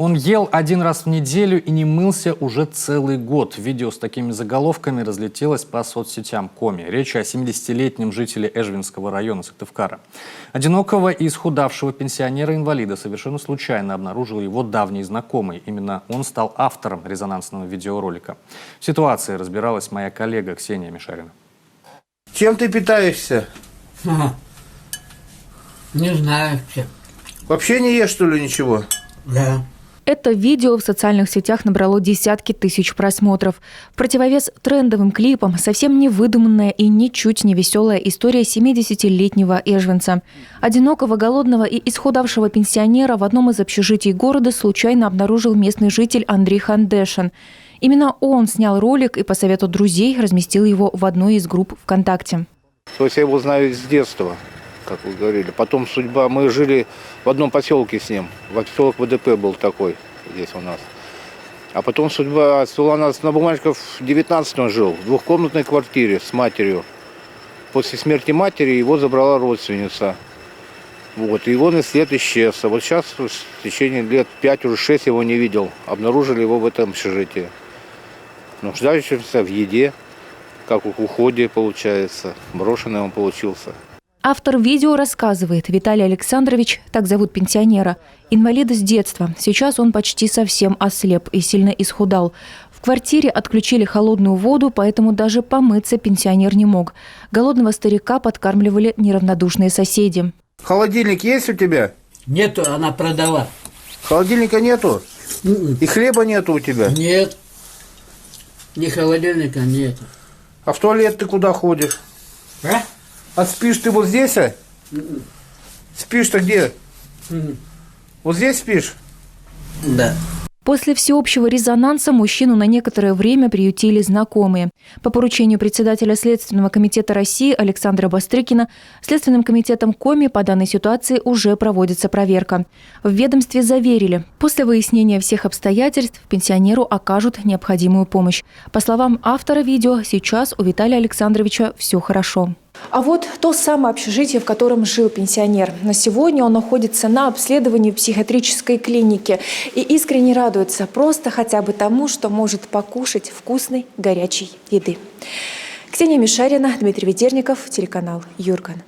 Он ел один раз в неделю и не мылся уже целый год. Видео с такими заголовками разлетелось по соцсетям Коми. Речь о 70-летнем жителе Эжвинского района Сыктывкара. Одинокого и исхудавшего пенсионера-инвалида совершенно случайно обнаружил его давний знакомый. Именно он стал автором резонансного видеоролика. В ситуации разбиралась моя коллега Ксения Мишарина. Чем ты питаешься? Не знаю чем. Вообще не ешь, что ли, ничего? Да. Это видео в социальных сетях набрало десятки тысяч просмотров. В противовес трендовым клипам совсем не выдуманная и ничуть не веселая история 70-летнего эжвинца. Одинокого, голодного и исхудавшего пенсионера в одном из общежитий города случайно обнаружил местный житель Андрей Хандешин. Именно он снял ролик и по совету друзей разместил его в одной из групп ВКонтакте. То есть я его знаю с детства, как вы говорили. Потом судьба. Мы жили в одном поселке с ним. Поселок ВДП был такой здесь у нас. А потом судьба свела нас на Бумажков. В 19 он жил в двухкомнатной квартире с матерью. После смерти матери его забрала родственница. Вот, и его на след исчез. А вот сейчас в течение лет 5, уже 6 его не видел. Обнаружили его в этом общежитии. Нуждающимся в еде, как в уходе получается. Брошенный он получился. Автор видео рассказывает: Виталий Александрович, так зовут пенсионера, инвалид с детства. Сейчас он почти совсем ослеп и сильно исхудал. В квартире отключили холодную воду, поэтому даже помыться пенсионер не мог. Голодного старика подкармливали неравнодушные соседи. Холодильник есть у тебя? Нету, она продала. Холодильника нету? И хлеба нету у тебя? Нет. Ни холодильника нет. А в туалет ты куда ходишь? А спишь ты вот здесь, а? Спишь-то где? Вот здесь спишь? Да. После всеобщего резонанса мужчину на некоторое время приютили знакомые. По поручению председателя Следственного комитета России Александра Бастрыкина Следственным комитетом Коми по данной ситуации уже проводится проверка. В ведомстве заверили, после выяснения всех обстоятельств пенсионеру окажут необходимую помощь. По словам автора видео, сейчас у Виталия Александровича все хорошо. А вот то самое общежитие, в котором жил пенсионер. На сегодня он находится на обследовании в психиатрической клинике и искренне радуется просто хотя бы тому, что может покушать вкусной горячей еды. Ксения Мишарина, Дмитрий Ведерников, телеканал Юрган.